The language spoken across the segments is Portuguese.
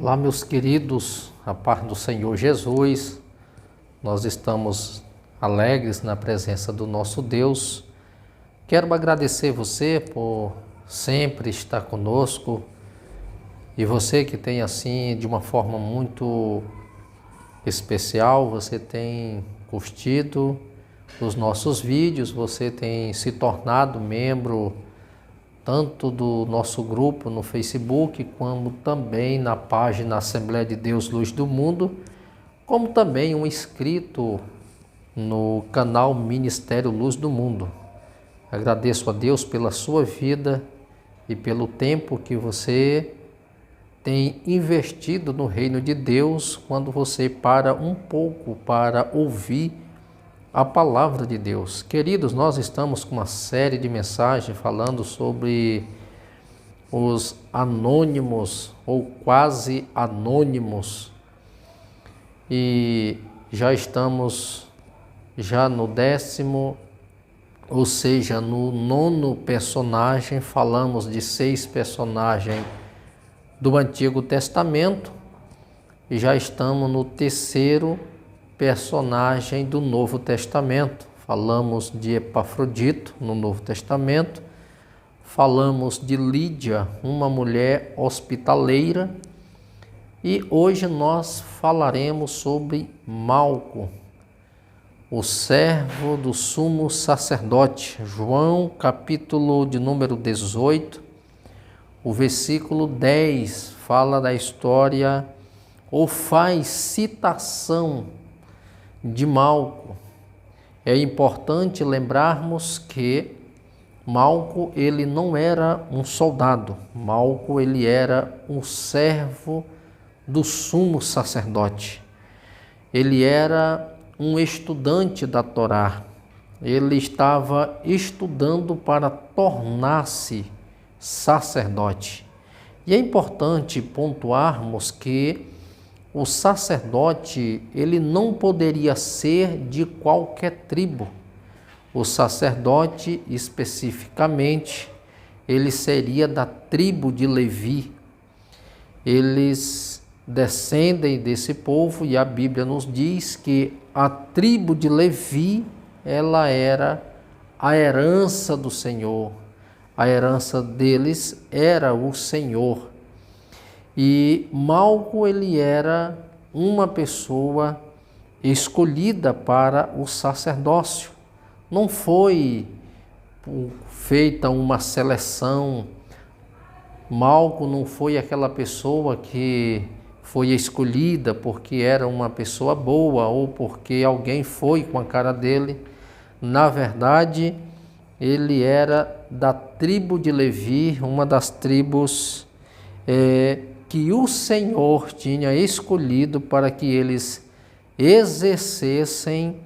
Olá, meus queridos, a paz do Senhor Jesus. Nós estamos alegres na presença do nosso Deus. Quero agradecer você por sempre estar conosco e você que tem assim, de uma forma muito especial, você tem curtido os nossos vídeos, você tem se tornado membro tanto do nosso grupo no Facebook, como também na página Assembleia de Deus Luz do Mundo, como também um inscrito no canal Ministério Luz do Mundo. Agradeço a Deus pela sua vida e pelo tempo que você tem investido no reino de Deus, quando você para um pouco para ouvir a palavra de Deus. Queridos, nós estamos com uma série de mensagens falando sobre os anônimos ou quase anônimos, e já estamos no 10º, ou seja, no 9º personagem. Falamos de 6 personagens do Antigo Testamento e já estamos no 3º personagem do Novo Testamento. Falamos de Epafrodito no Novo Testamento, falamos de Lídia, uma mulher hospitaleira, e hoje nós falaremos sobre Malco, o servo do sumo sacerdote. João, capítulo de número 18, o versículo 10, fala da história ou faz citação de Malco. É importante lembrarmos que Malco, ele não era um soldado. Malco, ele era um servo do sumo sacerdote. Ele era um estudante da Torá. Ele estava estudando para tornar-se sacerdote. E é importante pontuarmos que o sacerdote, ele não poderia ser de qualquer tribo. O sacerdote, especificamente, ele seria da tribo de Levi. Eles descendem desse povo e a Bíblia nos diz que a tribo de Levi, ela era a herança do Senhor. A herança deles era o Senhor. E Malco, ele era uma pessoa escolhida para o sacerdócio. Não foi feita uma seleção. Malco não foi aquela pessoa que foi escolhida porque era uma pessoa boa ou porque alguém foi com a cara dele. Na verdade, ele era da tribo de Levi, uma das tribos que o Senhor tinha escolhido para que eles exercessem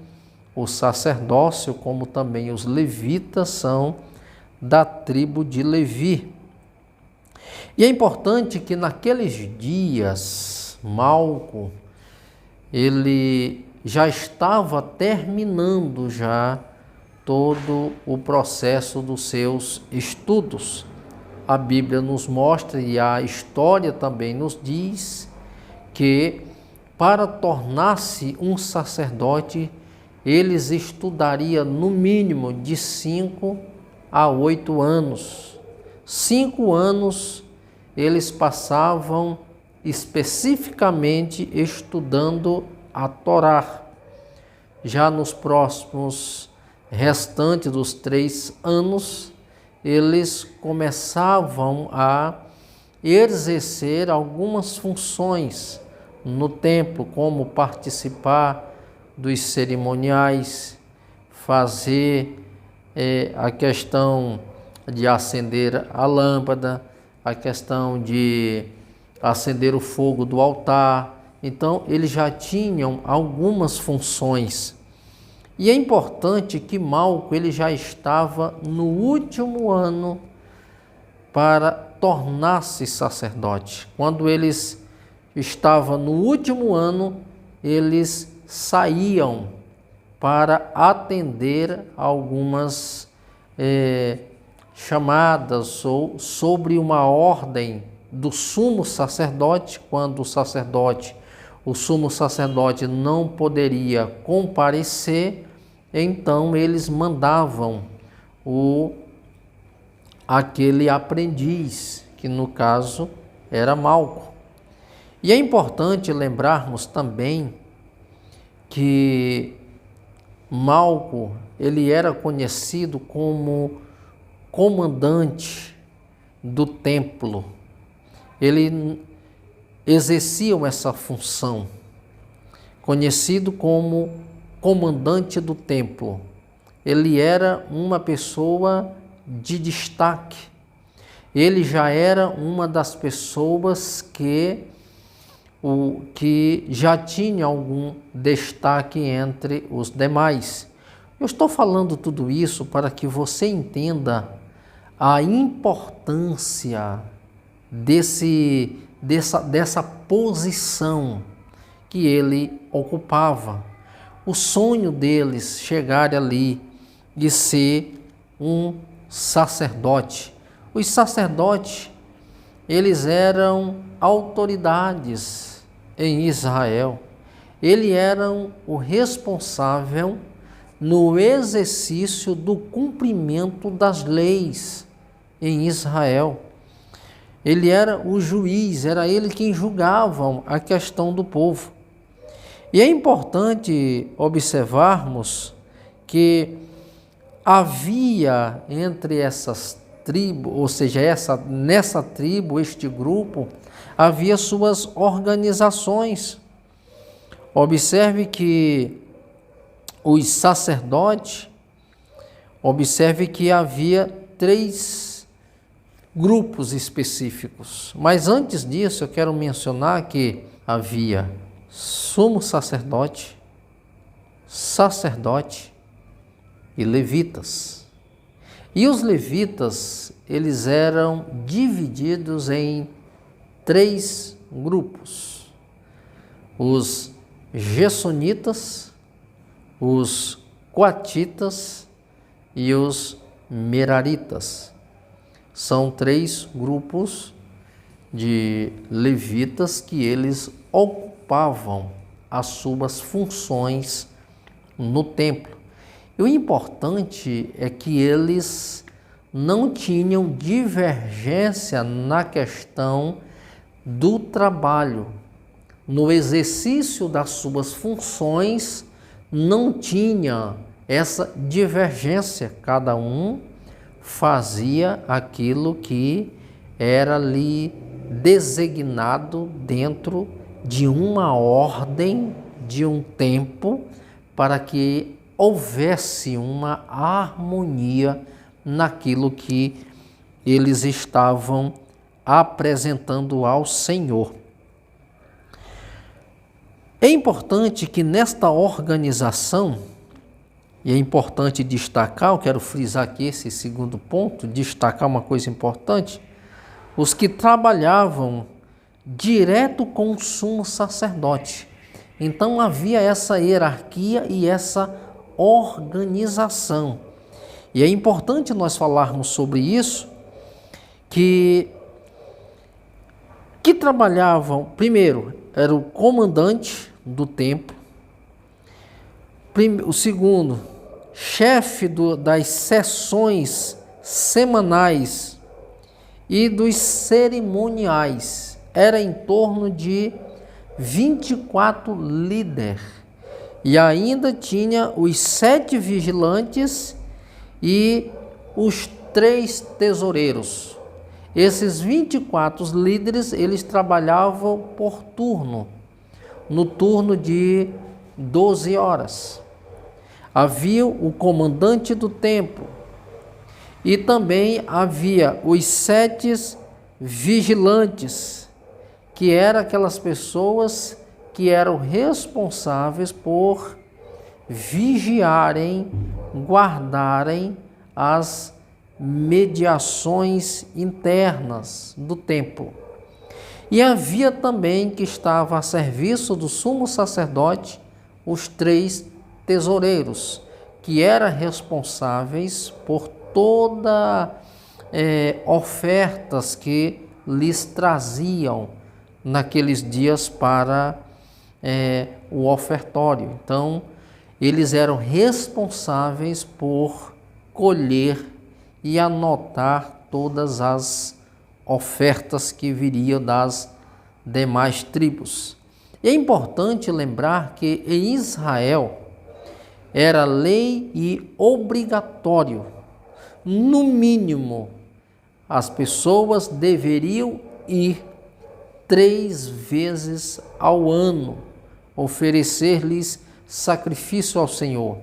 o sacerdócio, como também os levitas são da tribo de Levi. E é importante que naqueles dias, Malco, ele já estava terminando todo o processo dos seus estudos. A Bíblia nos mostra e a história também nos diz que para tornar-se um sacerdote, eles estudariam no mínimo de 5 a 8 anos. 5 anos eles passavam especificamente estudando a Torá. Já nos próximos restantes dos 3 anos, eles começavam a exercer algumas funções no templo, como participar dos cerimoniais, fazer a questão de acender a lâmpada, a questão de acender o fogo do altar. Então, eles já tinham algumas funções. E é importante que Malco, ele já estava no último ano para tornar-se sacerdote. Quando eles estavam no último ano, eles saíam para atender algumas chamadas ou sobre uma ordem do sumo sacerdote, quando o sumo sacerdote não poderia comparecer, então eles mandavam aquele aprendiz, que no caso era Malco. E é importante lembrarmos também que Malco, ele era conhecido como comandante do templo. Ele exercia essa função, conhecido como comandante do templo. Ele era uma pessoa de destaque. Ele já era uma das pessoas que já tinha algum destaque entre os demais. Eu estou falando tudo isso para que você entenda a importância dessa posição que ele ocupava. O sonho deles chegar ali de ser um sacerdote. Os sacerdotes, eles eram autoridades em Israel. Eles eram o responsável no exercício do cumprimento das leis em Israel. Ele era o juiz, era ele quem julgava a questão do povo. E é importante observarmos que havia entre essas tribos, ou seja, nessa tribo, este grupo, havia suas organizações. Observe que os sacerdotes, observe que havia 3 grupos específicos. Mas antes disso, eu quero mencionar que havia sumo sacerdote, sacerdote e levitas. E os levitas, eles eram divididos em 3 grupos: os gersonitas, os coatitas e os meraritas. São 3 grupos de levitas que eles ocupavam as suas funções no templo. E o importante é que eles não tinham divergência na questão do trabalho. No exercício das suas funções, não tinha essa divergência. Cada um fazia aquilo que era lhe designado dentro de uma ordem, de um tempo, para que houvesse uma harmonia naquilo que eles estavam apresentando ao Senhor. É importante que nesta organização, e é importante destacar, eu quero frisar aqui esse segundo ponto, destacar uma coisa importante: os que trabalhavam direto com o sumo sacerdote. Então havia essa hierarquia e essa organização. E é importante nós falarmos sobre isso, que trabalhavam, primeiro, era o comandante do templo, o segundo, chefe das sessões semanais e dos cerimoniais. Era em torno de 24 líderes. E ainda tinha os 7 vigilantes e os 3 tesoureiros. Esses 24 líderes, eles trabalhavam por turno, no turno de 12 horas. Havia o comandante do templo e também havia os 7 vigilantes, que eram aquelas pessoas que eram responsáveis por vigiarem, guardarem as mediações internas do templo. E havia também, que estava a serviço do sumo sacerdote, os 3 tesoureiros, que eram responsáveis por todas ofertas que lhes traziam naqueles dias para o ofertório. Então, eles eram responsáveis por colher e anotar todas as ofertas que viriam das demais tribos. É importante lembrar que em Israel era lei e obrigatório, no mínimo, as pessoas deveriam ir 3 vezes ao ano, oferecer-lhes sacrifício ao Senhor,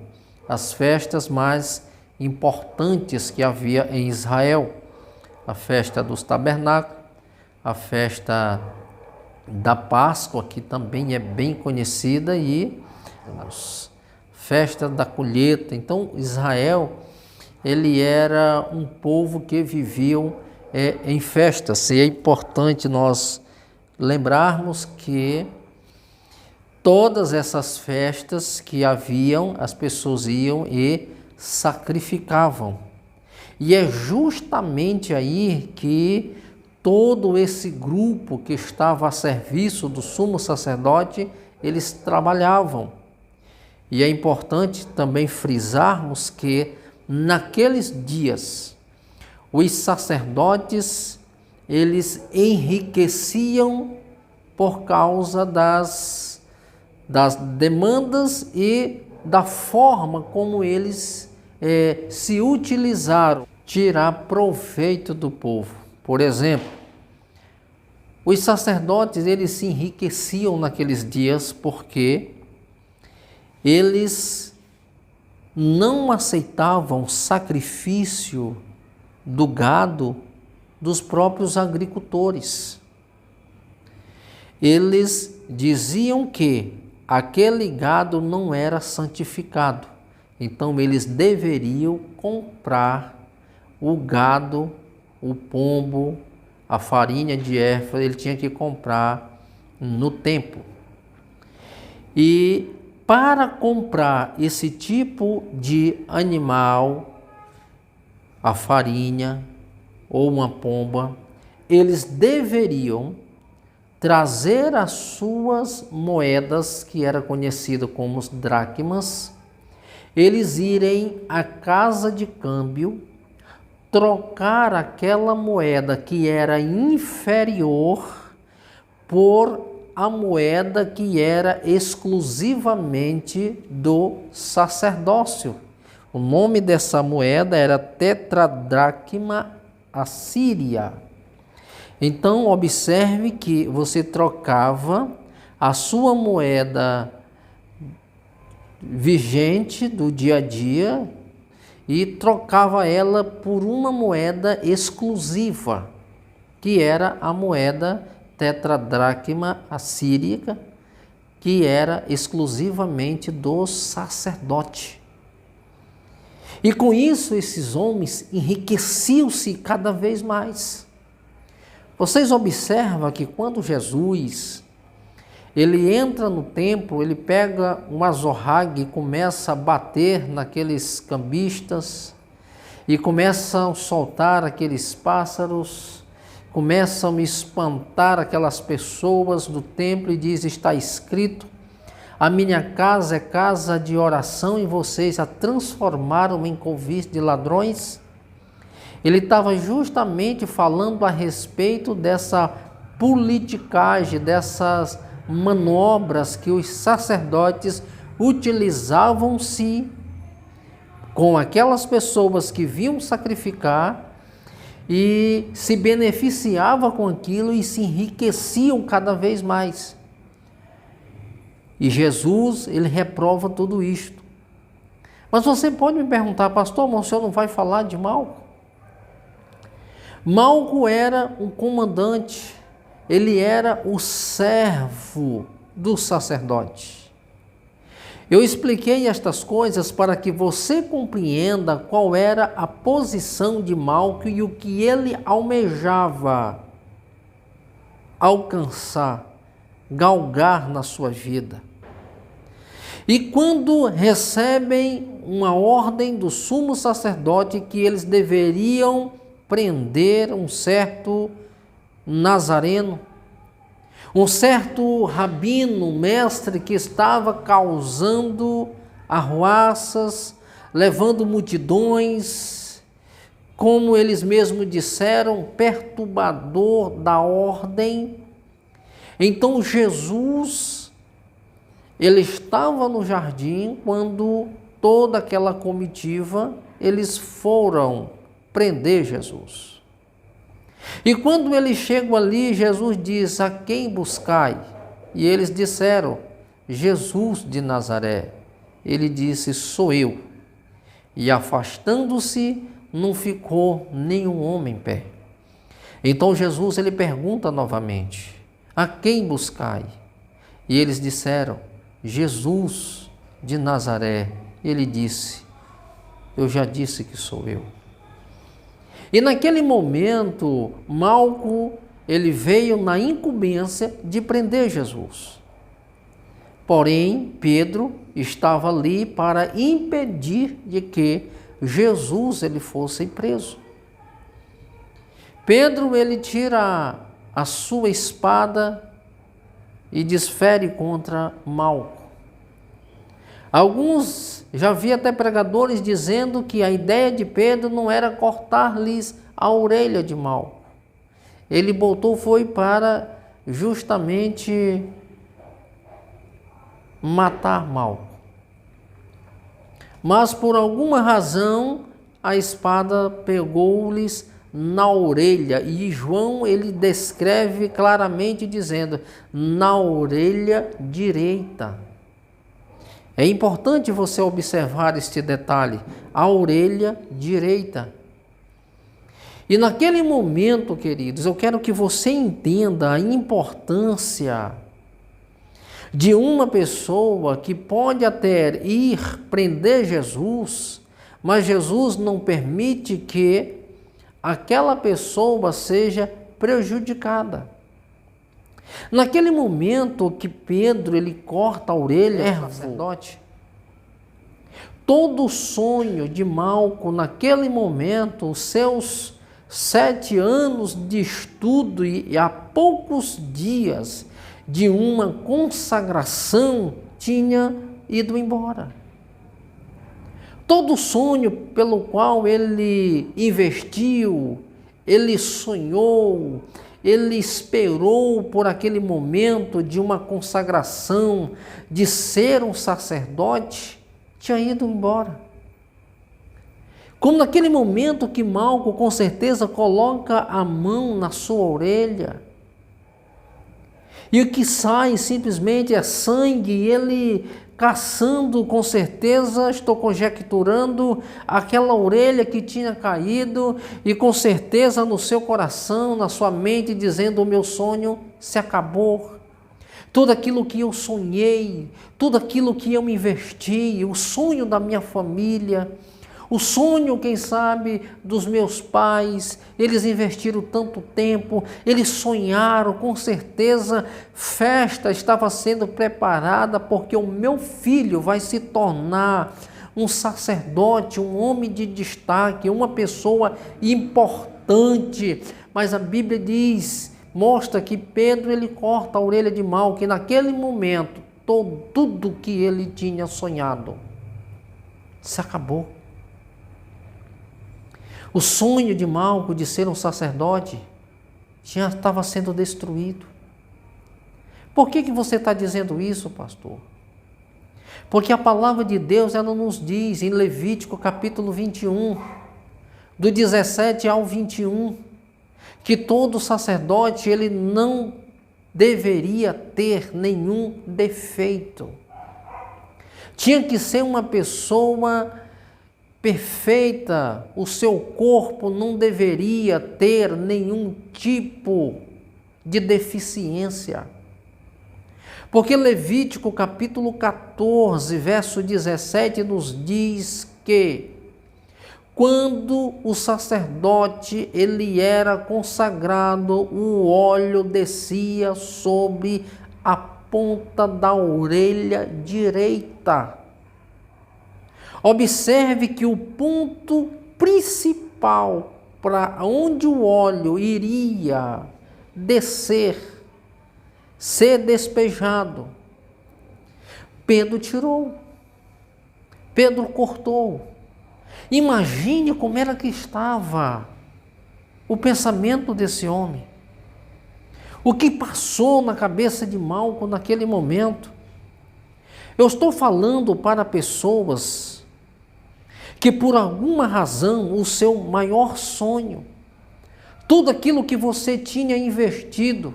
as festas mais importantes que havia em Israel, a festa dos tabernáculos, a festa da Páscoa, que também é bem conhecida, e a festa da colheita. Então, Israel, ele era um povo que viviam em festas, e é importante nós lembrarmos que todas essas festas que haviam, as pessoas iam e sacrificavam. E é justamente aí que todo esse grupo que estava a serviço do sumo sacerdote, eles trabalhavam. E é importante também frisarmos que naqueles dias os sacerdotes, eles enriqueciam por causa das demandas e da forma como eles se utilizaram, tirar proveito do povo. Por exemplo, os sacerdotes, eles se enriqueciam naqueles dias porque eles não aceitavam sacrifício do gado dos próprios agricultores. Eles diziam que aquele gado não era santificado, então eles deveriam comprar o gado, o pombo, a farinha de erva, ele tinha que comprar no templo. E para comprar esse tipo de animal, a farinha ou uma pomba, eles deveriam trazer as suas moedas, que era conhecido como os dracmas, eles irem à casa de câmbio, trocar aquela moeda que era inferior por a moeda que era exclusivamente do sacerdócio. O nome dessa moeda era tetradracma assíria. Então, observe que você trocava a sua moeda vigente do dia a dia e trocava ela por uma moeda exclusiva, que era a moeda tetradracma assírica, que era exclusivamente do sacerdote. E com isso, esses homens enriqueciam-se cada vez mais. Vocês observam que quando Jesus ele entra no templo, ele pega um azorrague e começa a bater naqueles cambistas e começam a soltar aqueles pássaros, começam a espantar aquelas pessoas do templo e diz: está escrito, a minha casa é casa de oração e vocês a transformaram em covis de ladrões. Ele estava justamente falando a respeito dessa politicagem, dessas manobras que os sacerdotes utilizavam-se com aquelas pessoas que vinham sacrificar e se beneficiavam com aquilo e se enriqueciam cada vez mais. E Jesus, ele reprova tudo isto. Mas você pode me perguntar: pastor, mas o senhor não vai falar de Malco? Malco era um comandante, ele era o servo do sacerdote. Eu expliquei estas coisas para que você compreenda qual era a posição de Malco e o que ele almejava alcançar, galgar na sua vida. E quando recebem uma ordem do sumo sacerdote que eles deveriam prender um certo nazareno, um certo rabino, mestre, que estava causando arruaças, levando multidões, como eles mesmos disseram, perturbador da ordem. Então Jesus, ele estava no jardim quando toda aquela comitiva, eles foram prender Jesus. E quando eles chegam ali, Jesus diz: a quem buscai? E eles disseram: Jesus de Nazaré. Ele disse: sou eu. E afastando-se, não ficou nenhum homem em pé. Então Jesus, ele pergunta novamente: a quem buscai? E eles disseram: Jesus de Nazaré. Ele disse: eu já disse que sou eu. E naquele momento, Malco, ele veio na incumbência de prender Jesus. Porém, Pedro estava ali para impedir de que Jesus ele fosse preso. Pedro, ele tira a sua espada e desfere contra Malco. Alguns, já vi até pregadores dizendo que a ideia de Pedro não era cortar-lhes a orelha de Malco. Ele botou foi para justamente matar Malco. Mas por alguma razão a espada pegou-lhes na orelha, e João ele descreve claramente dizendo: na orelha direita. É importante você observar este detalhe, a orelha direita. E naquele momento, queridos, eu quero que você entenda a importância de uma pessoa que pode até ir prender Jesus, mas Jesus não permite que aquela pessoa seja prejudicada. Naquele momento que Pedro ele corta a orelha do sacerdote, todo o sonho de Malco naquele momento, os seus 7 anos de estudo e há poucos dias de uma consagração tinha ido embora. Todo o sonho pelo qual ele investiu, ele sonhou, ele esperou por aquele momento de uma consagração, de ser um sacerdote, tinha ido embora. Como naquele momento que Malco com certeza coloca a mão na sua orelha, e o que sai simplesmente é sangue, e ele caçando, com certeza, estou conjecturando, aquela orelha que tinha caído, e com certeza no seu coração, na sua mente, dizendo: o meu sonho se acabou. Tudo aquilo que eu sonhei, tudo aquilo que eu me investi, o sonho da minha família, o sonho, quem sabe, dos meus pais, eles investiram tanto tempo, eles sonharam, com certeza, festa estava sendo preparada porque o meu filho vai se tornar um sacerdote, um homem de destaque, uma pessoa importante. Mas a Bíblia diz, mostra que Pedro ele corta a orelha de Malco, que naquele momento tudo que ele tinha sonhado se acabou. O sonho de Malco de ser um sacerdote já estava sendo destruído. Por que você está dizendo isso, pastor? Porque a palavra de Deus ela nos diz em Levítico capítulo 21, do 17 ao 21, que todo sacerdote ele não deveria ter nenhum defeito. Tinha que ser uma pessoa perfeita, o seu corpo não deveria ter nenhum tipo de deficiência. Porque Levítico capítulo 14, verso 17 nos diz que quando o sacerdote ele era consagrado, o óleo descia sobre a ponta da orelha direita. Observe que o ponto principal para onde o óleo iria descer, ser despejado. Pedro tirou, Pedro cortou. Imagine como era que estava o pensamento desse homem. O que passou na cabeça de Malco naquele momento. Eu estou falando para pessoas que por alguma razão o seu maior sonho, tudo aquilo que você tinha investido,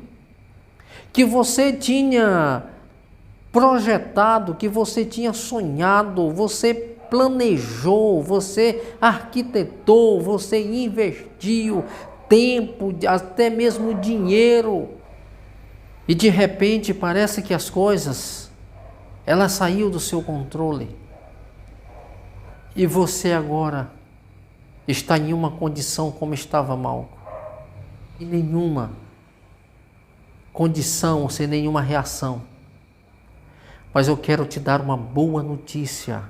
que você tinha projetado, que você tinha sonhado, você planejou, você arquitetou, você investiu tempo, até mesmo dinheiro, e de repente parece que as coisas, ela saiu do seu controle, e você agora está em uma condição como estava Malco, em nenhuma condição, sem nenhuma reação. Mas eu quero te dar uma boa notícia.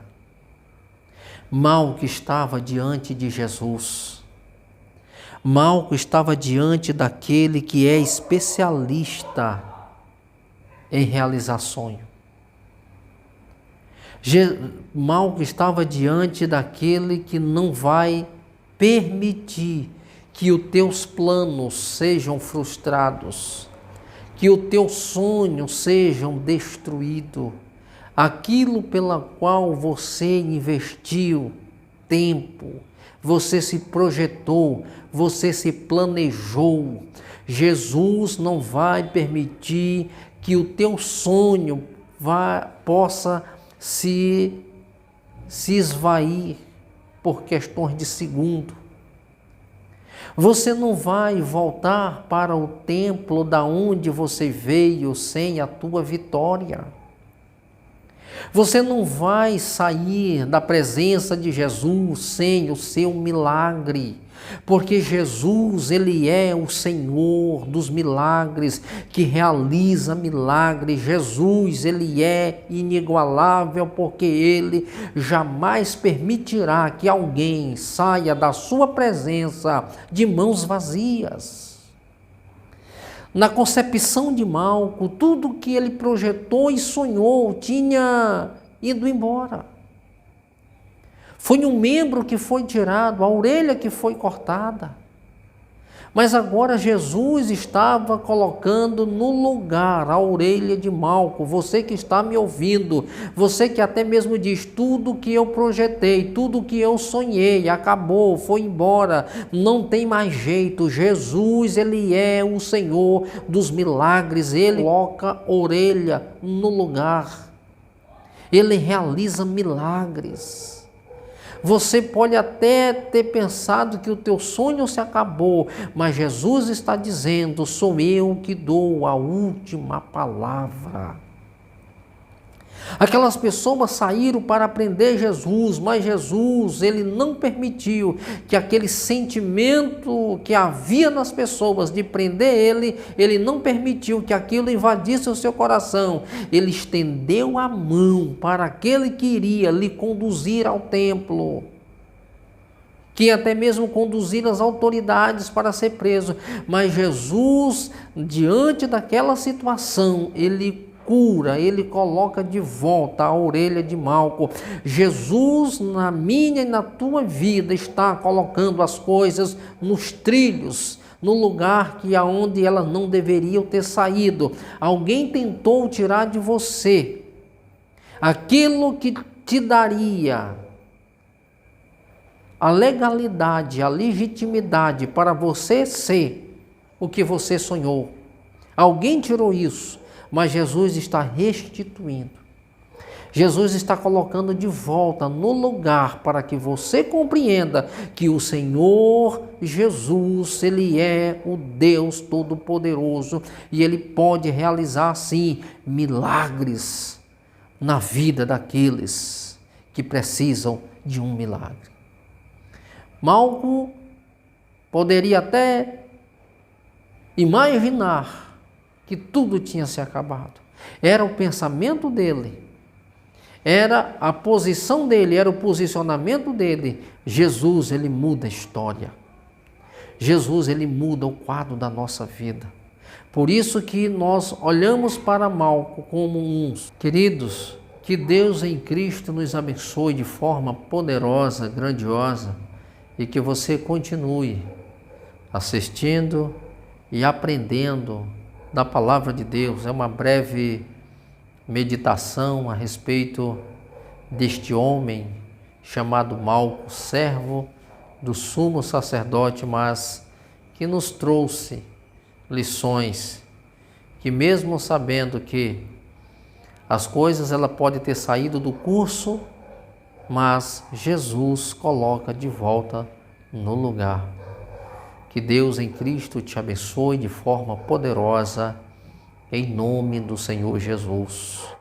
Malco estava diante de Jesus. Malco estava diante daquele que é especialista em realizar sonho. Malco estava diante daquele que não vai permitir que os teus planos sejam frustrados, que os teus sonhos sejam destruídos. Aquilo pela qual você investiu tempo, você se projetou, você se planejou. Jesus não vai permitir que o teu sonho possa se esvair por questões de segundo. Você não vai voltar para o templo da onde você veio sem a tua vitória. Você não vai sair da presença de Jesus sem o seu milagre, porque Jesus, Ele é o Senhor dos milagres, que realiza milagres. Jesus, Ele é inigualável, porque Ele jamais permitirá que alguém saia da sua presença de mãos vazias. Na concepção de Malco, tudo que ele projetou e sonhou tinha ido embora. Foi um membro que foi tirado, a orelha que foi cortada. Mas agora Jesus estava colocando no lugar a orelha de Malco. Você que está me ouvindo, você que até mesmo diz, tudo que eu projetei, tudo que eu sonhei, acabou, foi embora, não tem mais jeito. Jesus, Ele é o Senhor dos milagres, Ele coloca a orelha no lugar, Ele realiza milagres. Você pode até ter pensado que o teu sonho se acabou, mas Jesus está dizendo, sou eu que dou a última palavra. Aquelas pessoas saíram para aprender Jesus, mas Jesus, Ele não permitiu que aquele sentimento que havia nas pessoas de prender Ele não permitiu que aquilo invadisse o seu coração. Ele estendeu a mão para aquele que iria lhe conduzir ao templo, que até mesmo conduzir as autoridades para ser preso. Mas Jesus, diante daquela situação, Ele cura, Ele coloca de volta a orelha de Malco. Jesus, na minha e na tua vida, está colocando as coisas nos trilhos, no lugar que aonde elas não deveriam ter saído. Alguém tentou tirar de você aquilo que te daria a legalidade, a legitimidade para você ser o que você sonhou. Alguém tirou isso. Mas Jesus está restituindo. Jesus está colocando de volta no lugar para que você compreenda que o Senhor Jesus, Ele é o Deus Todo-Poderoso e Ele pode realizar, sim, milagres na vida daqueles que precisam de um milagre. Malco poderia até imaginar que tudo tinha se acabado. Era o pensamento dele, era a posição dele, era o posicionamento dele. Jesus, Ele muda a história. Jesus, Ele muda o quadro da nossa vida. Por isso que nós olhamos para Malco como uns. Queridos, que Deus em Cristo nos abençoe de forma poderosa, grandiosa, e que você continue assistindo e aprendendo da palavra de Deus. É uma breve meditação a respeito deste homem chamado Malco, servo do sumo sacerdote, mas que nos trouxe lições, que mesmo sabendo que as coisas ela pode ter saído do curso, mas Jesus coloca de volta no lugar. Que Deus em Cristo te abençoe de forma poderosa, em nome do Senhor Jesus.